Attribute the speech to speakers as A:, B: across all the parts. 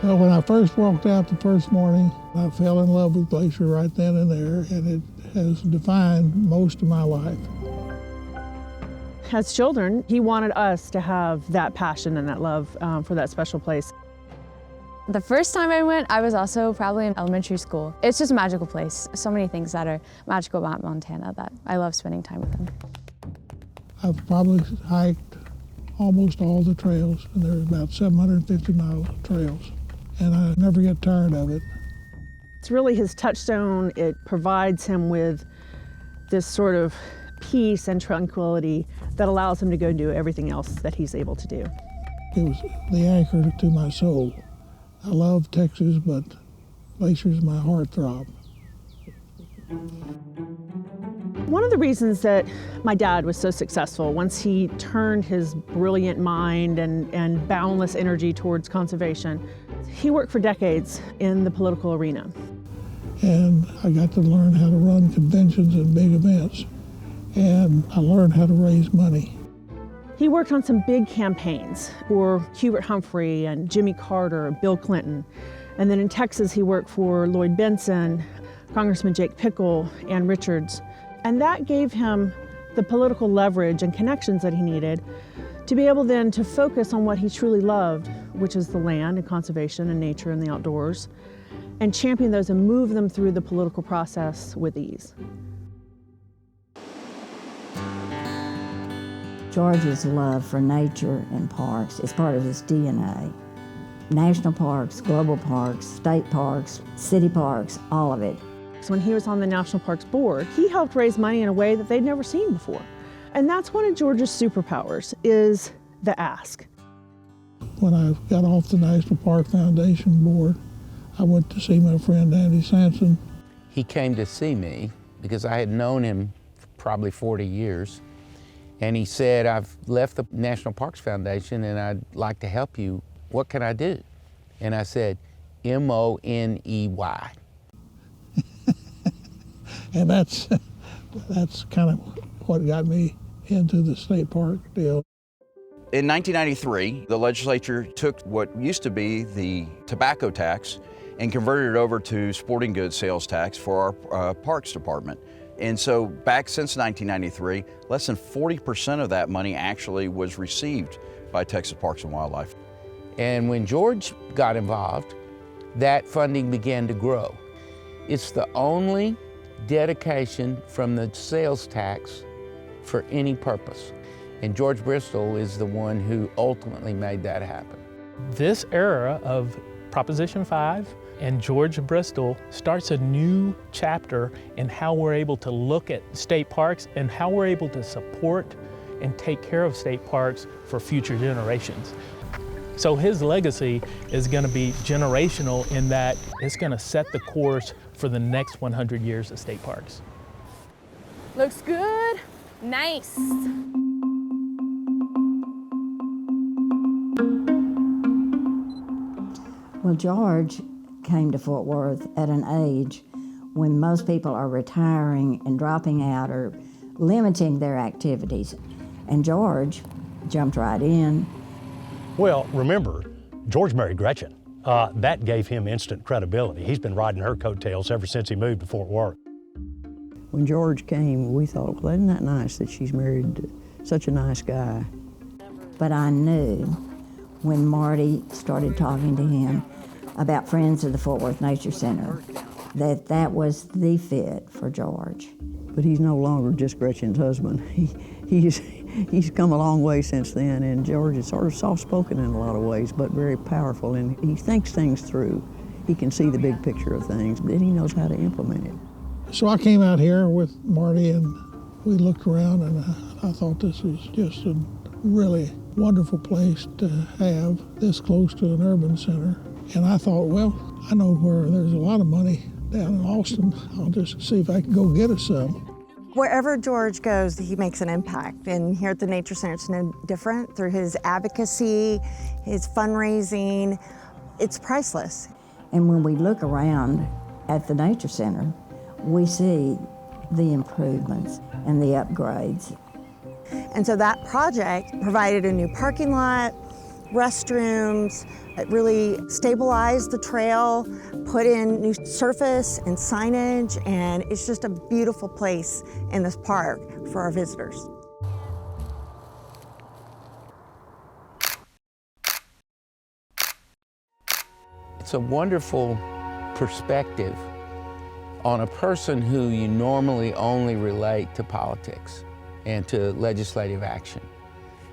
A: Well, when I first walked out the first morning, I fell in love with Glacier right then and there, and it has defined most of my life.
B: As children, he wanted us to have that passion and that love for that special place.
C: The first time I went, I was also probably in elementary school. It's just a magical place. So many things that are magical about Montana that I love spending time with them.
A: I've probably hiked almost all the trails, and there's about 750 miles of trails, and I never get tired of it.
B: It's really his touchstone. It provides him with this sort of peace and tranquility that allows him to go do everything else that he's able to do.
A: It was the anchor to my soul. I love Texas, but Glacier's my heartthrob.
B: One of the reasons that my dad was so successful once he turned his brilliant mind and boundless energy towards conservation, he worked for decades in the political arena.
A: And I got to learn how to run conventions and big events, and I learned how to raise money.
B: He worked on some big campaigns for Hubert Humphrey and Jimmy Carter, Bill Clinton. And then in Texas, he worked for Lloyd Bentsen, Congressman Jake Pickle, Ann Richards. And that gave him the political leverage and connections that he needed to be able then to focus on what he truly loved, which is the land and conservation and nature and the outdoors, and champion those and move them through the political process with ease.
D: George's love for nature and parks is part of his DNA. National parks, global parks, state parks, city parks, all of it.
B: So when he was on the National Parks Board, he helped raise money in a way that they'd never seen before. And that's one of George's superpowers, is the ask.
A: When I got off the National Park Foundation Board, I went to see my friend Andy Sampson.
E: He came to see me because I had known him for probably 40 years. And he said, I've left the National Parks Foundation and I'd like to help you. What can I do? And I said, M-O-N-E-Y. And that's kind of what got me into the state park deal.
F: In 1993, the legislature took what used to be the tobacco tax and converted it over to sporting goods sales tax for our Parks Department. And so back since 1993, less than 40% of that money actually was received by Texas Parks and Wildlife.
E: And when George got involved, that funding began to grow. It's the only dedication from the sales tax for any purpose. And George Bristol is the one who ultimately made that happen.
G: This era of Proposition 5 and George Bristol starts a new chapter in how we're able to look at state parks and how we're able to support and take care of state parks for future generations. So his legacy is going to be generational in that it's going to set the course for the next 100 years of state parks.
C: Looks good. Nice.
D: Well, George came to Fort Worth at an age when most people are retiring and dropping out or limiting their activities. And George jumped right in.
H: Well, remember, George married Gretchen. That gave him instant credibility. He's been riding her coattails ever since he moved to Fort Worth.
I: When George came, we thought, well, isn't that nice that she's married such a nice guy?
D: But I knew when Marty started talking to him about Friends of the Fort Worth Nature Center, that was the fit for George.
I: But he's no longer just Gretchen's husband. He's come a long way since then, and George is sort of soft-spoken in a lot of ways, but very powerful, and he thinks things through. He can see the big picture of things, but then he knows how to implement it.
A: So I came out here with Marty, and we looked around, and I thought this was just a really wonderful place to have this close to an urban center. And I thought, well, I know where there's a lot of money down in Austin. I'll just see if I can go get us some.
J: Wherever George goes, he makes an impact. And here at the Nature Center, it's no different. Through his advocacy, his fundraising, it's priceless.
D: And when we look around at the Nature Center, we see the improvements and the upgrades.
J: And so that project provided a new parking lot, restrooms. It really stabilized the trail, put in new surface and signage, and it's just a beautiful place in this park for our visitors.
E: It's a wonderful perspective on a person who you normally only relate to politics and to legislative action.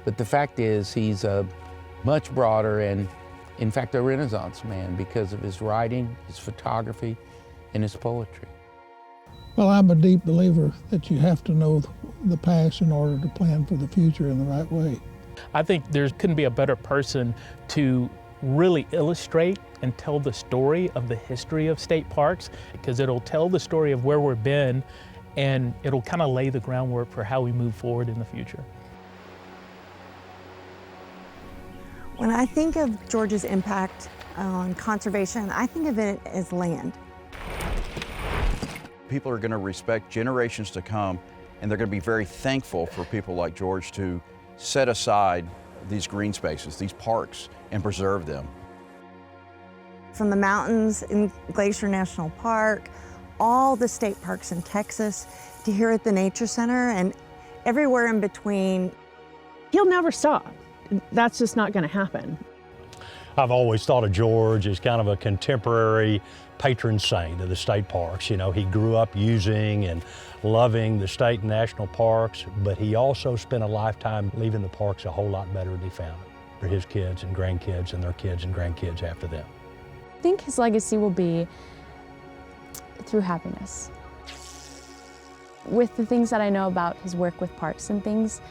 E: But the fact is, he's a much broader and, in fact, a Renaissance man because of his writing, his photography, and his poetry.
A: Well, I'm a deep believer that you have to know the past in order to plan for the future in the right way.
G: I think there couldn't be a better person to really illustrate and tell the story of the history of state parks, because it'll tell the story of where we've been, and it'll kind of lay the groundwork for how we move forward in the future.
J: When I think of George's impact on conservation, I think of it as land.
F: People are going to respect generations to come, and they're going to be very thankful for people like George to set aside these green spaces, these parks, and preserve them.
J: From the mountains in Glacier National Park, all the state parks in Texas, to here at the Nature Center, and everywhere in between.
B: He'll never stop. That's just not going to happen.
H: I've always thought of George as kind of a contemporary patron saint of the state parks. You know, he grew up using and loving the state and national parks, but he also spent a lifetime leaving the parks a whole lot better than he found them for his kids and grandkids and their kids and grandkids after them.
C: I think his legacy will be through happiness. With the things that I know about his work with parks and things,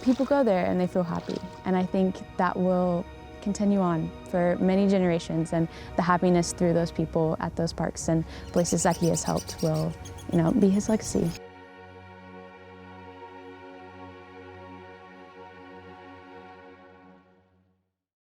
C: people go there and they feel happy. And I think that will continue on for many generations, and the happiness through those people at those parks and places that he has helped will, be his legacy.